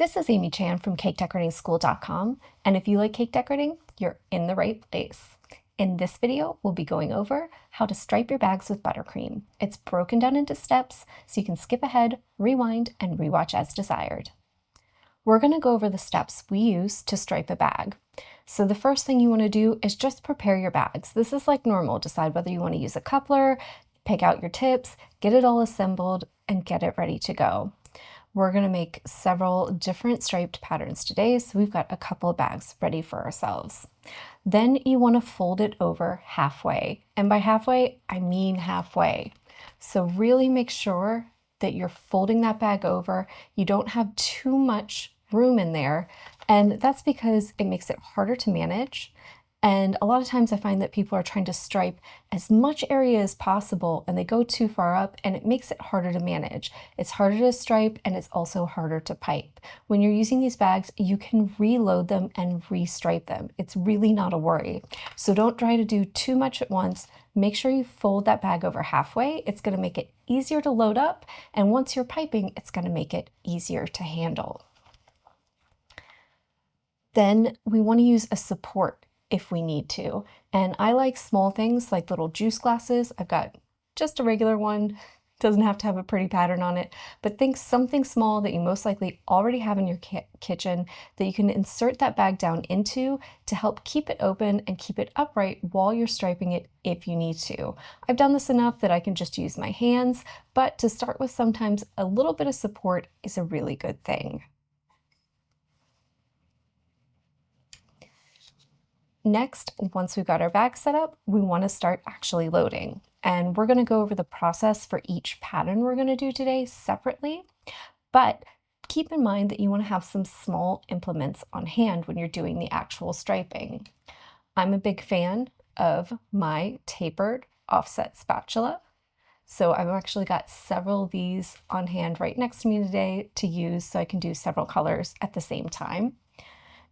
This is Amy Chan from CakeDecoratingSchool.com, and if you like cake decorating, you're in the right place. In this video, we'll be going over how to stripe your bags with buttercream. It's broken down into steps, so you can skip ahead, rewind, and rewatch as desired. We're going to go over the steps we use to stripe a bag. So the first thing you want to do is just prepare your bags. This is like normal. Decide whether you want to use a coupler, pick out your tips, get it all assembled, and get it ready to go. We're going to make several different striped patterns today, so we've got a couple of bags ready for ourselves. Then you want to fold it over halfway, and by halfway, I mean halfway. So really make sure that you're folding that bag over. You don't have too much room in there, and that's because it makes it harder to manage. And a lot of times I find that people are trying to stripe as much area as possible and they go too far up and it makes it harder to manage. It's harder to stripe and it's also harder to pipe. When you're using these bags, you can reload them and restripe them. It's really not a worry. So don't try to do too much at once. Make sure you fold that bag over halfway. It's going to make it easier to load up, and once you're piping, it's going to make it easier to handle. Then we want to use a support if we need to. And I like small things like little juice glasses. I've got just a regular one. Doesn't have to have a pretty pattern on it, but think something small that you most likely already have in your kitchen that you can insert that bag down into to help keep it open and keep it upright while you're striping it if you need to. I've done this enough that I can just use my hands, but to start with, sometimes a little bit of support is a really good thing. Next, once we've got our bag set up, we want to start actually loading. And we're going to go over the process for each pattern we're going to do today separately. But keep in mind that you want to have some small implements on hand when you're doing the actual striping. I'm a big fan of my tapered offset spatula. So I've actually got several of these on hand right next to me today to use so I can do several colors at the same time.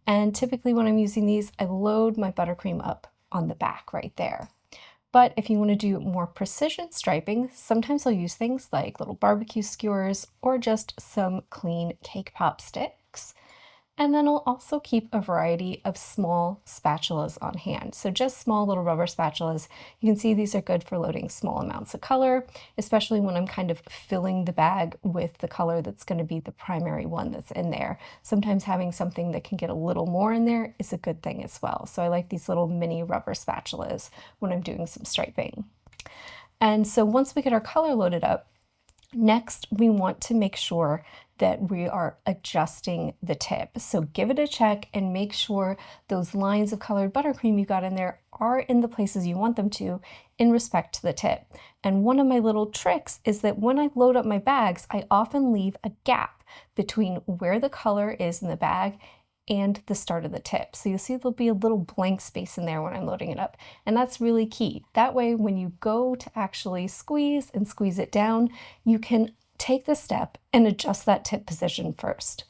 And typically when I'm using these, I load my buttercream up on the back right there. But if you want to do more precision striping, sometimes I'll use things like little barbecue skewers or just some clean cake pop sticks. And then I'll also keep a variety of small spatulas on hand. So just small little rubber spatulas. You can see these are good for loading small amounts of color, especially when I'm kind of filling the bag with the color that's going to be the primary one that's in there. Sometimes having something that can get a little more in there is a good thing as well. So I like these little mini rubber spatulas when I'm doing some striping. And so once we get our color loaded up, next we want to make sure that we are adjusting the tip. So give it a check and make sure those lines of colored buttercream you got in there are in the places you want them to in respect to the tip. And one of my little tricks is that when I load up my bags, I often leave a gap between where the color is in the bag and the start of the tip. So you'll see there'll be a little blank space in there when I'm loading it up. And that's really key. That way, when you go to actually squeeze and squeeze it down, you can take the step and adjust that tip position first.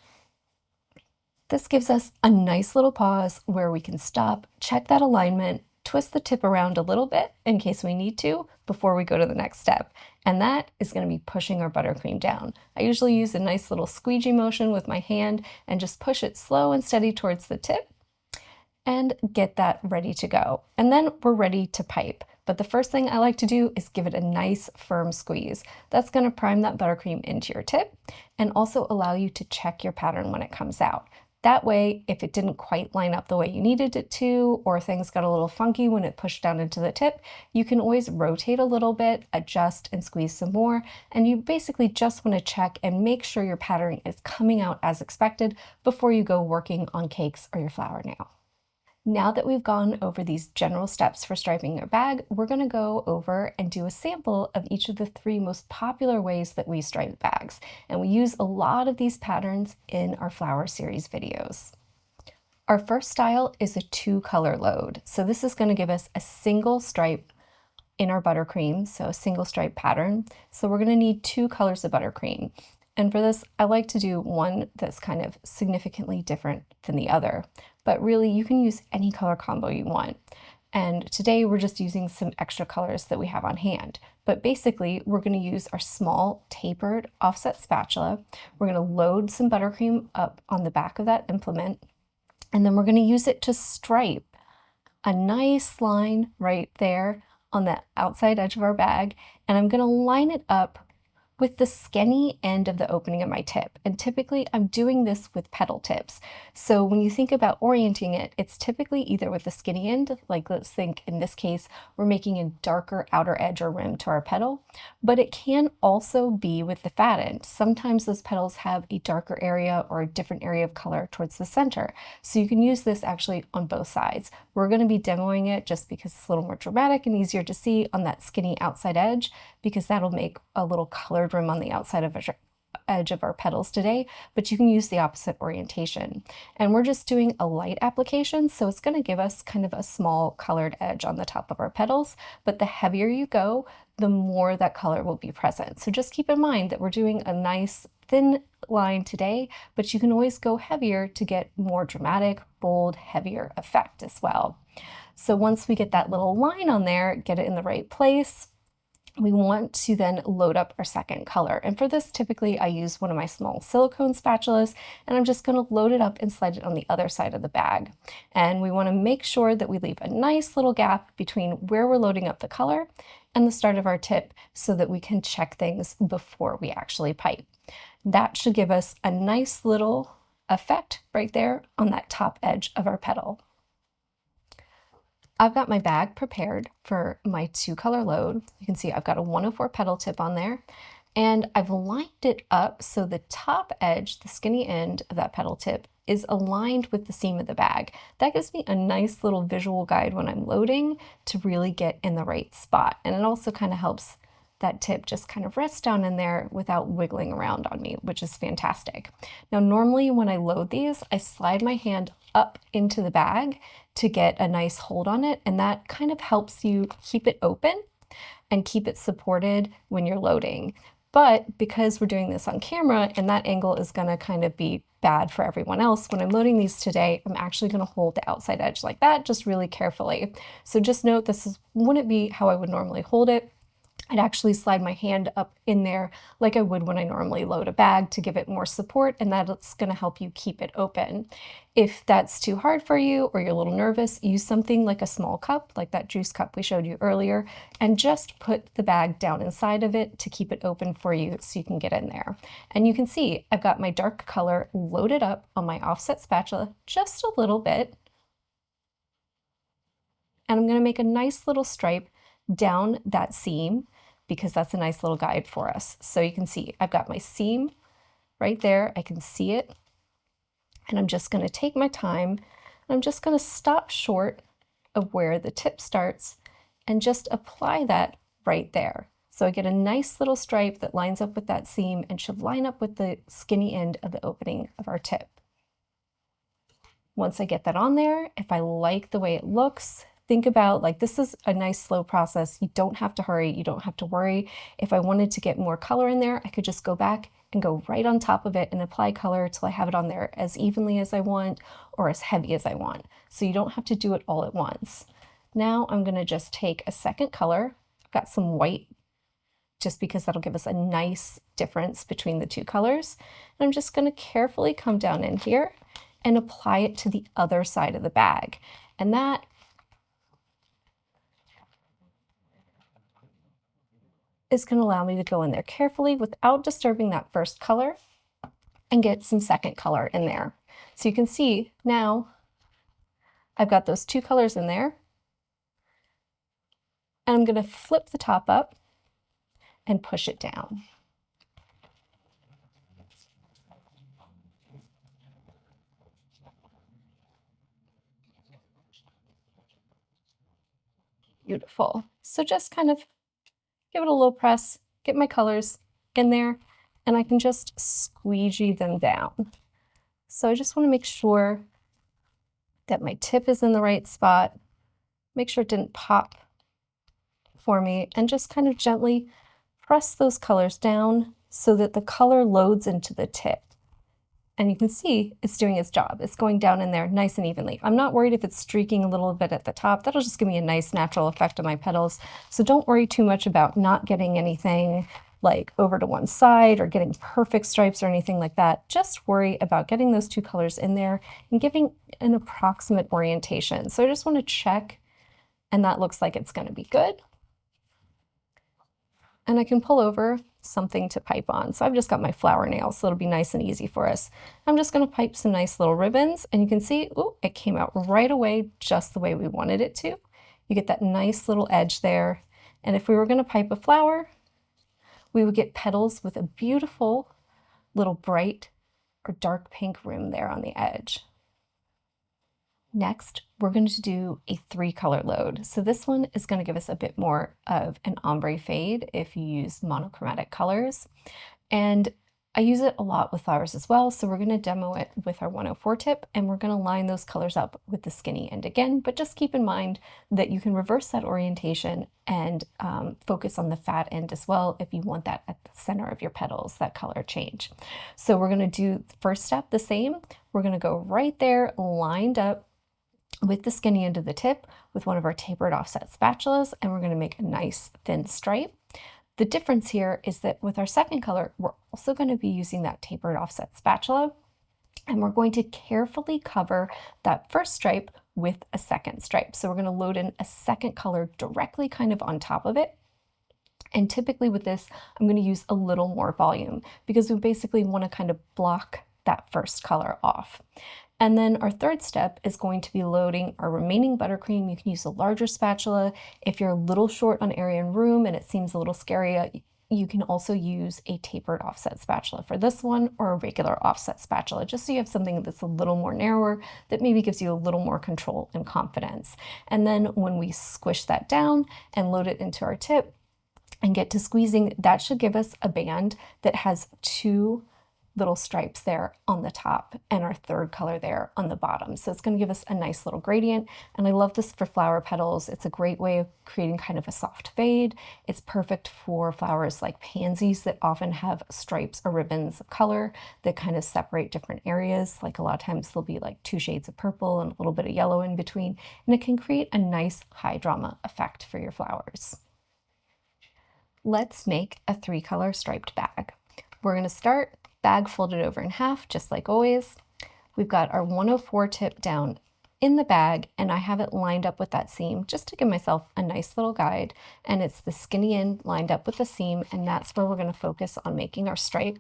This gives us a nice little pause where we can stop, check that alignment, twist the tip around a little bit in case we need to before we go to the next step. And that is going to be pushing our buttercream down. I usually use a nice little squeegee motion with my hand and just push it slow and steady towards the tip and get that ready to go. And then we're ready to pipe. But the first thing I like to do is give it a nice firm squeeze. That's going to prime that buttercream into your tip and also allow you to check your pattern when it comes out. That way, if it didn't quite line up the way you needed it to, or things got a little funky when it pushed down into the tip, you can always rotate a little bit, adjust and squeeze some more. And you basically just want to check and make sure your pattern is coming out as expected before you go working on cakes or your flower nail. Now that we've gone over these general steps for striping your bag, we're going to go over and do a sample of each of the 3 most popular ways that we stripe bags. And we use a lot of these patterns in our flower series videos. Our first style is a 2-color load. So this is going to give us a single stripe in our buttercream, so a single stripe pattern. So we're going to need 2 colors of buttercream. And for this, I like to do one that's kind of significantly different than the other. But really, you can use any color combo you want. And today we're just using some extra colors that we have on hand. But basically, we're going to use our small tapered offset spatula. We're going to load some buttercream up on the back of that implement, and then we're going to use it to stripe a nice line right there on the outside edge of our bag. And I'm going to line it up with the skinny end of the opening of my tip. And typically I'm doing this with petal tips. So when you think about orienting it, it's typically either with the skinny end, like let's think in this case, we're making a darker outer edge or rim to our petal, but it can also be with the fat end. Sometimes those petals have a darker area or a different area of color towards the center. So you can use this actually on both sides. We're going to be demoing it just because it's a little more dramatic and easier to see on that skinny outside edge, because that'll make a little colored rim on the outside of edge of our petals today, but you can use the opposite orientation. And we're just doing a light application, so it's going to give us kind of a small colored edge on the top of our petals, but the heavier you go, the more that color will be present. So just keep in mind that we're doing a nice thin line today, but you can always go heavier to get more dramatic, bold, heavier effect as well. So once we get that little line on there, get it in the right place, we want to then load up our second color. And for this, typically I use one of my small silicone spatulas, and I'm just going to load it up and slide it on the other side of the bag. And we want to make sure that we leave a nice little gap between where we're loading up the color and the start of our tip so that we can check things before we actually pipe. That should give us a nice little effect right there on that top edge of our petal. I've got my bag prepared for my 2-color load. You can see I've got a 104 petal tip on there, and I've lined it up so the top edge, the skinny end of that petal tip, is aligned with the seam of the bag. That gives me a nice little visual guide when I'm loading to really get in the right spot. And it also kind of helps that tip just kind of rest down in there without wiggling around on me, which is fantastic. Now, normally when I load these, I slide my hand up into the bag to get a nice hold on it, and that kind of helps you keep it open and keep it supported when you're loading. But because we're doing this on camera and that angle is going to kind of be bad for everyone else, when I'm loading these today, I'm actually going to hold the outside edge like that, just really carefully. So just note this wouldn't be how I would normally hold it. I'd actually slide my hand up in there like I would when I normally load a bag to give it more support, and that's going to help you keep it open. If that's too hard for you or you're a little nervous, use something like a small cup, like that juice cup we showed you earlier, and just put the bag down inside of it to keep it open for you so you can get in there. And you can see I've got my dark color loaded up on my offset spatula just a little bit, and I'm going to make a nice little stripe down that seam, because that's a nice little guide for us. So you can see I've got my seam right there. I can see it. And I'm just going to take my time, and I'm just going to stop short of where the tip starts and just apply that right there. So I get a nice little stripe that lines up with that seam and should line up with the skinny end of the opening of our tip. Once I get that on there, if I like the way it looks, think about, like, this is a nice slow process. You don't have to hurry. You don't have to worry. If I wanted to get more color in there, I could just go back and go right on top of it and apply color till I have it on there as evenly as I want or as heavy as I want. So you don't have to do it all at once. Now I'm going to just take a second color. I've got some white just because that'll give us a nice difference between the two colors. And I'm just going to carefully come down in here and apply it to the other side of the bag. And that is going to allow me to go in there carefully without disturbing that first color and get some second color in there. So you can see now I've got those two colors in there, and I'm going to flip the top up and push it down. Beautiful. So just kind of give it a little press, get my colors in there, and I can just squeegee them down. So I just want to make sure that my tip is in the right spot, make sure it didn't pop for me, and just kind of gently press those colors down so that the color loads into the tip. And you can see it's doing its job. It's going down in there nice and evenly. I'm not worried if it's streaking a little bit at the top. That'll just give me a nice natural effect on my petals. So don't worry too much about not getting anything like over to one side or getting perfect stripes or anything like that. Just worry about getting those two colors in there and giving an approximate orientation. So I just want to check, and that looks like it's going to be good. And I can pull over something to pipe on. So I've just got my flower nails, so it'll be nice and easy for us. I'm just going to pipe some nice little ribbons, and you can see, ooh, it came out right away just the way we wanted it to. You get that nice little edge there. And if we were going to pipe a flower, we would get petals with a beautiful little bright or dark pink rim there on the edge. Next, we're going to do a 3-color load. So this one is going to give us a bit more of an ombre fade if you use monochromatic colors. And I use it a lot with flowers as well. So we're going to demo it with our 104 tip, and we're going to line those colors up with the skinny end again. But just keep in mind that you can reverse that orientation and focus on the fat end as well if you want that at the center of your petals, that color change. So we're going to do the first step the same. We're going to go right there lined up with the skinny end of the tip with one of our tapered offset spatulas, and we're going to make a nice thin stripe. The difference here is that with our second color, we're also going to be using that tapered offset spatula, and we're going to carefully cover that first stripe with a second stripe. So we're going to load in a second color directly kind of on top of it. And typically with this, I'm going to use a little more volume because we basically want to kind of block that first color off. And then our third step is going to be loading our remaining buttercream. You can use a larger spatula. If you're a little short on area and room and it seems a little scary, you can also use a tapered offset spatula for this one, or a regular offset spatula, just so you have something that's a little more narrower that maybe gives you a little more control and confidence. And then when we squish that down and load it into our tip and get to squeezing, that should give us a band that has 2 little stripes there on the top and our third color there on the bottom. So it's going to give us a nice little gradient, and I love this for flower petals. It's a great way of creating kind of a soft fade. It's perfect for flowers like pansies that often have stripes or ribbons of color that kind of separate different areas. Like a lot of times there'll be like 2 shades of purple and a little bit of yellow in between, and it can create a nice high drama effect for your flowers. Let's make a 3-color striped bag. We're going to start bag folded over in half, just like always. We've got our 104 tip down in the bag, and I have it lined up with that seam just to give myself a nice little guide. And it's the skinny end lined up with the seam, and that's where we're going to focus on making our stripe.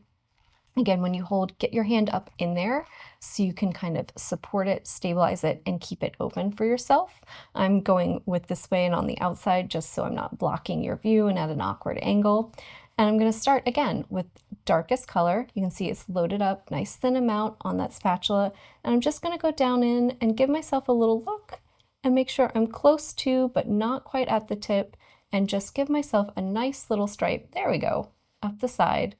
Again, when you hold, get your hand up in there so you can kind of support it, stabilize it, and keep it open for yourself. I'm going with this way and on the outside just so I'm not blocking your view and at an awkward angle. And I'm going to start again with darkest color. You can see it's loaded up, nice thin amount on that spatula. And I'm just going to go down in and give myself a little look and make sure I'm close to, but not quite at the tip, and just give myself a nice little stripe. There we go, up the side.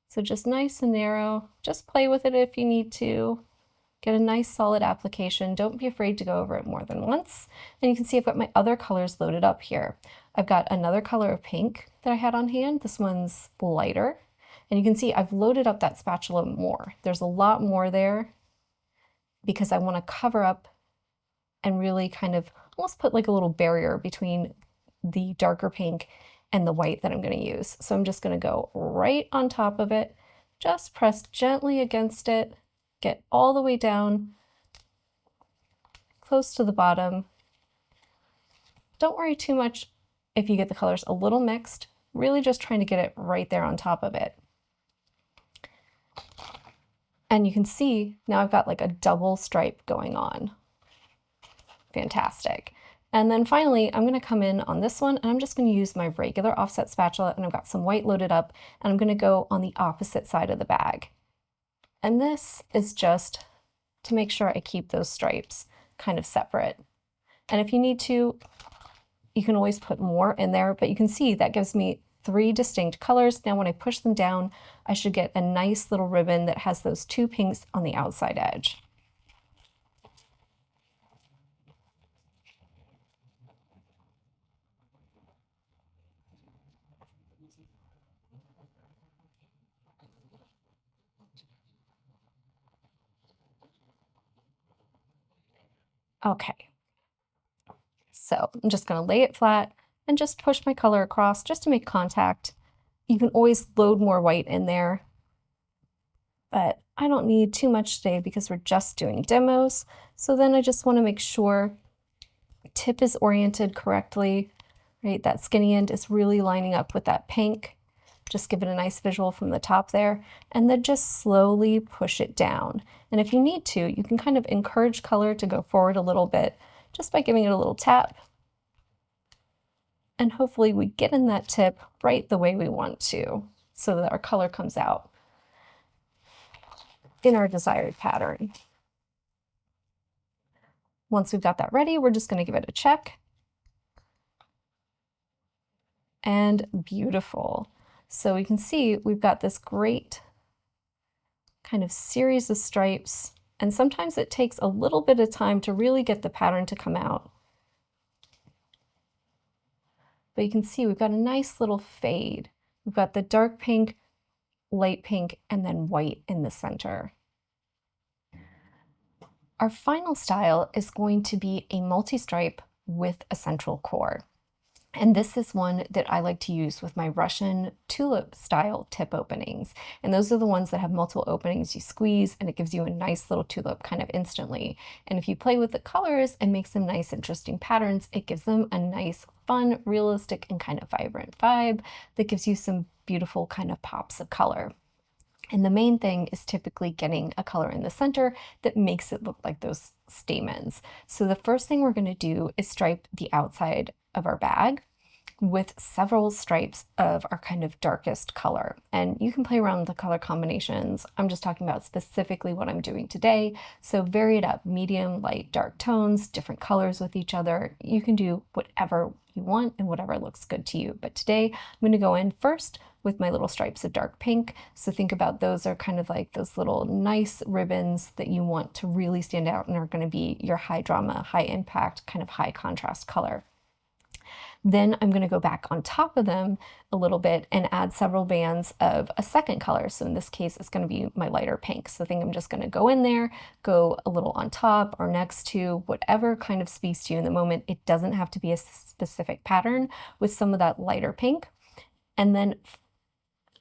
So just nice and narrow. Just play with it if you need to. Get a nice solid application. Don't be afraid to go over it more than once. And you can see I've got my other colors loaded up here. I've got another color of pink that I had on hand. This one's lighter. And you can see I've loaded up that spatula more. There's a lot more there because I want to cover up and really kind of almost put like a little barrier between the darker pink and the white that I'm going to use. So I'm just going to go right on top of it, just press gently against it, get all the way down, close to the bottom. Don't worry too much if you get the colors a little mixed, really just trying to get it right there on top of it. And you can see now I've got like a double stripe going on. Fantastic. And then finally, I'm going to come in on this one, and I'm just going to use my regular offset spatula, and I've got some white loaded up, and I'm going to go on the opposite side of the bag. And this is just to make sure I keep those stripes kind of separate. And if you need to, you can always put more in there, but you can see that gives me 3 distinct colors. Now when I push them down, I should get a nice little ribbon that has those 2 pinks on the outside edge. Okay, so I'm just gonna lay it flat and just push my color across just to make contact. You can always load more white in there, but I don't need too much today because we're just doing demos. So then I just wanna make sure the tip is oriented correctly, right? That skinny end is really lining up with that pink. Just give it a nice visual from the top there, and then just slowly push it down. And if you need to, you can kind of encourage color to go forward a little bit just by giving it a little tap. And hopefully we get in that tip right the way we want to so that our color comes out in our desired pattern. Once we've got that ready, we're just going to give it a check. And beautiful. So we can see we've got this great kind of series of stripes, and sometimes it takes a little bit of time to really get the pattern to come out. But you can see we've got a nice little fade. We've got the dark pink, light pink, and then white in the center. Our final style is going to be a multi-stripe with a central core. And this is one that I like to use with my Russian tulip style tip openings. And those are the ones that have multiple openings. You squeeze and it gives you a nice little tulip kind of instantly. And if you play with the colors and make some nice, interesting patterns, it gives them a nice, fun, realistic, and kind of vibrant vibe that gives you some beautiful kind of pops of color. And the main thing is typically getting a color in the center that makes it look like those stamens. So the first thing we're going to do is stripe the outside of our bag with several stripes of our kind of darkest color. And you can play around with the color combinations. I'm just talking about specifically what I'm doing today. So vary it up, medium, light, dark tones, different colors with each other. You can do whatever you want and whatever looks good to you. But today I'm going to go in first with my little stripes of dark pink. So think about those are kind of like those little nice ribbons that you want to really stand out and are going to be your high drama, high impact, kind of high contrast color. Then I'm going to go back on top of them a little bit and add several bands of a second color. So in this case, it's going to be my lighter pink. So I think I'm just going to go in there, go a little on top or next to whatever kind of speaks to you in the moment. It doesn't have to be a specific pattern with some of that lighter pink. And then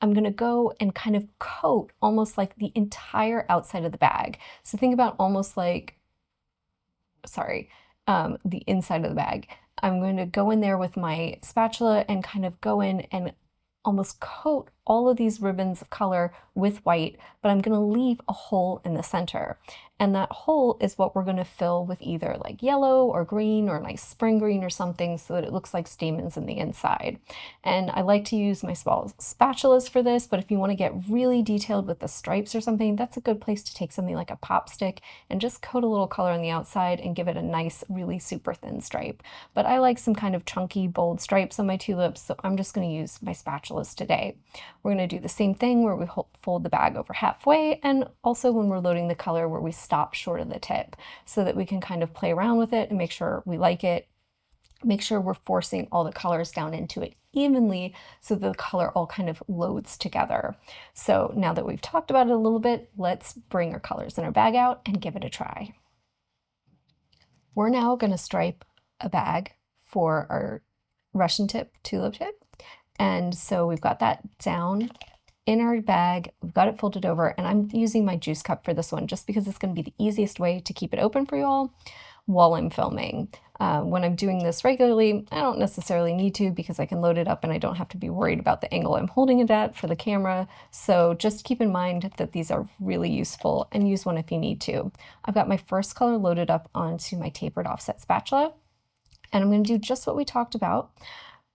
I'm going to go and kind of coat almost like the entire outside of the bag. So think about almost like, the inside of the bag. I'm going to go in there with my spatula and kind of go in and almost coat all of these ribbons of color with white, but I'm going to leave a hole in the center. And that hole is what we're going to fill with either like yellow or green or nice spring green or something so that it looks like stamens in the inside. And I like to use my small spatulas for this, but if you want to get really detailed with the stripes or something, that's a good place to take something like a pop stick and just coat a little color on the outside and give it a nice, really super thin stripe. But I like some kind of chunky, bold stripes on my tulips, so I'm just going to use my spatulas today. We're going to do the same thing where we fold the bag over halfway, and also when we're loading the color where we stop short of the tip so that we can kind of play around with it and make sure we like it. Make sure we're forcing all the colors down into it evenly so the color all kind of loads together. So now that we've talked about it a little bit, let's bring our colors in our bag out and give it a try. We're now going to stripe a bag for our Russian tip, tulip tip. And so we've got that down in our bag, we've got it folded over, and I'm using my juice cup for this one just because it's going to be the easiest way to keep it open for you all while I'm filming. When I'm doing this regularly, I don't necessarily need to because I can load it up and I don't have to be worried about the angle I'm holding it at for the camera. So just keep in mind that these are really useful and use one if you need to. I've got my first color loaded up onto my tapered offset spatula, and I'm going to do just what we talked about.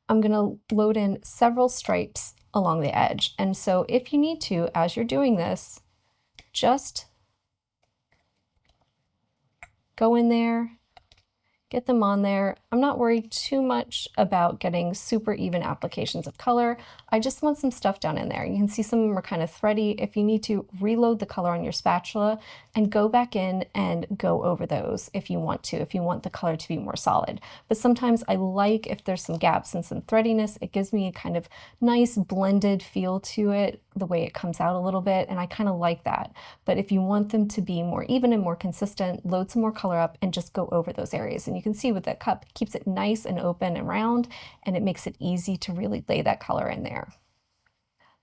I'm going to load in several stripes along the edge. And so if you need to, as you're doing this, just go in there get them on there. I'm not worried too much about getting super even applications of color. I just want some stuff down in there. You can see some of them are kind of thready. If you need to, reload the color on your spatula and go back in and go over those if you want to, if you want the color to be more solid. But sometimes I like if there's some gaps and some threadiness, it gives me a kind of nice blended feel to it, the way it comes out a little bit, and I kind of like that. But if you want them to be more even and more consistent, load some more color up and just go over those areas. And you can see with that cup, it keeps it nice and open and round, and it makes it easy to really lay that color in there.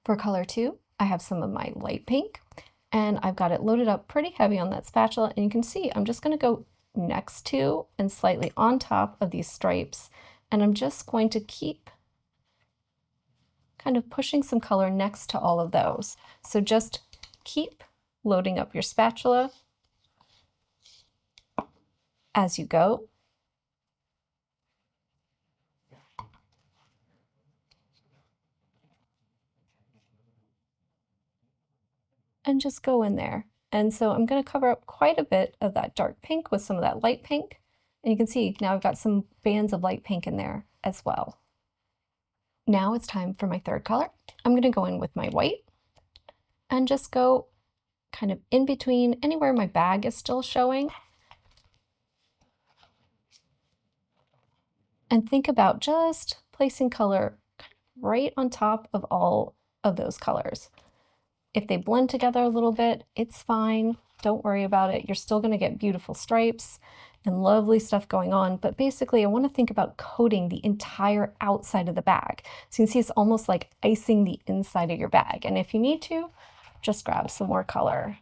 For color 2, I have some of my light pink, and I've got it loaded up pretty heavy on that spatula, and you can see I'm just going to go next to and slightly on top of these stripes, and I'm just going to keep kind of pushing some color next to all of those. So just keep loading up your spatula as you go. And just go in there. And so I'm going to cover up quite a bit of that dark pink with some of that light pink. And you can see now I've got some bands of light pink in there as well. Now it's time for my third color. I'm going to go in with my white and just go kind of in between anywhere my bag is still showing. And think about just placing color right on top of all of those colors. If they blend together a little bit, it's fine. Don't worry about it. You're still going to get beautiful stripes and lovely stuff going on. But basically, I want to think about coating the entire outside of the bag. So you can see it's almost like icing the inside of your bag. And if you need to, just grab some more color.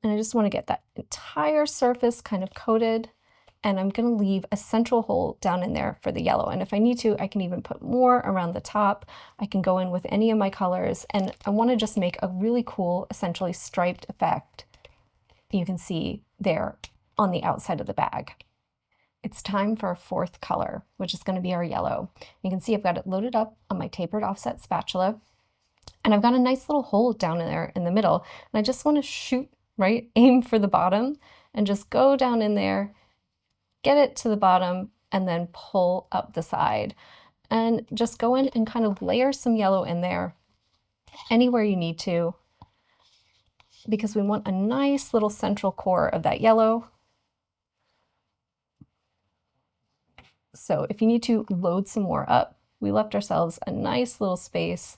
And I just want to get that entire surface kind of coated. And I'm going to leave a central hole down in there for the yellow. And if I need to, I can even put more around the top. I can go in with any of my colors, and I want to just make a really cool, essentially striped effect you can see there on the outside of the bag. It's time for our fourth color, which is going to be our yellow. You can see I've got it loaded up on my tapered offset spatula, and I've got a nice little hole down in there in the middle. And I just want to shoot, right, aim for the bottom and just go down in there, get it to the bottom, and then pull up the side. And just go in and kind of layer some yellow in there anywhere you need to, because we want a nice little central core of that yellow. So if you need to load some more up, we left ourselves a nice little space.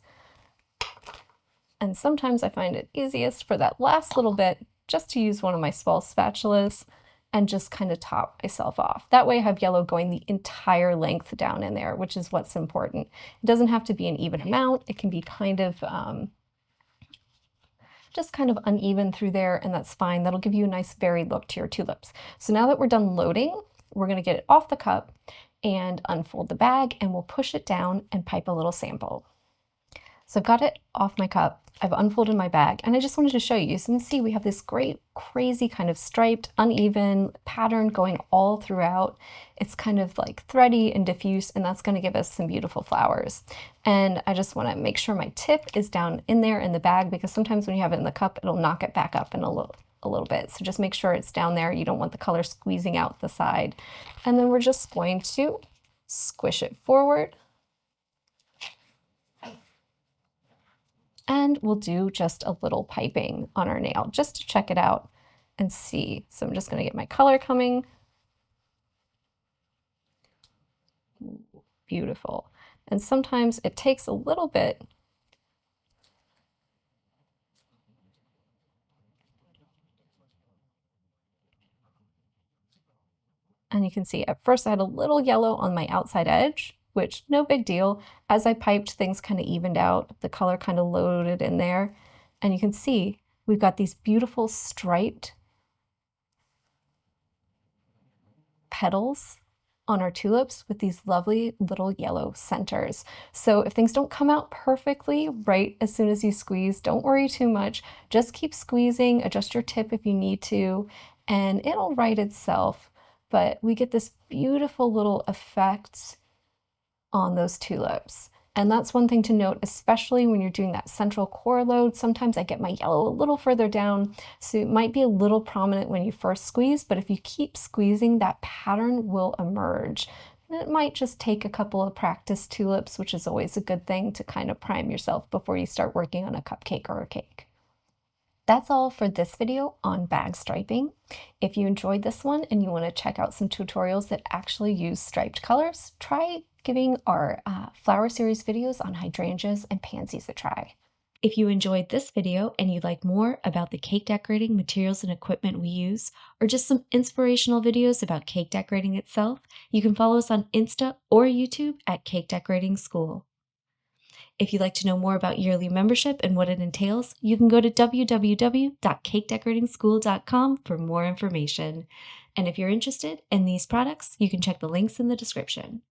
And sometimes I find it easiest for that last little bit just to use one of my small spatulas and just kind of top myself off. That way I have yellow going the entire length down in there, which is what's important. It doesn't have to be an even amount. It can be kind of just kind of uneven through there, and that's fine. That'll give you a nice varied look to your tulips. So now that we're done loading, we're going to get it off the cup and unfold the bag, and we'll push it down and pipe a little sample. So I've got it off my cup. I've unfolded my bag, and I just wanted to show you. So you can see we have this great, crazy kind of striped, uneven pattern going all throughout. It's kind of like thready and diffuse, and that's going to give us some beautiful flowers. And I just want to make sure my tip is down in there in the bag, because sometimes when you have it in the cup, it'll knock it back up in a little bit. So just make sure it's down there. You don't want the color squeezing out the side. And then we're just going to squish it forward. And we'll do just a little piping on our nail just to check it out and see. So I'm just going to get my color coming. Beautiful. And sometimes it takes a little bit. And you can see at first I had a little yellow on my outside edge, which no big deal. As I piped, things kind of evened out. The color kind of loaded in there. And you can see we've got these beautiful striped petals on our tulips with these lovely little yellow centers. So if things don't come out perfectly right as soon as you squeeze, don't worry too much. Just keep squeezing, adjust your tip if you need to, and it'll right itself. But we get this beautiful little effect on those tulips. And that's one thing to note, especially when you're doing that central core load. Sometimes I get my yellow a little further down, so it might be a little prominent when you first squeeze, but if you keep squeezing, that pattern will emerge. And it might just take a couple of practice tulips, which is always a good thing to kind of prime yourself before you start working on a cupcake or a cake. That's all for this video on bag striping. If you enjoyed this one and you want to check out some tutorials that actually use striped colors, try giving our flower series videos on hydrangeas and pansies a try. If you enjoyed this video and you'd like more about the cake decorating materials and equipment we use, or just some inspirational videos about cake decorating itself, you can follow us on Insta or YouTube at Cake Decorating School. If you'd like to know more about yearly membership and what it entails, you can go to www.cakedecoratingschool.com for more information. And if you're interested in these products, you can check the links in the description.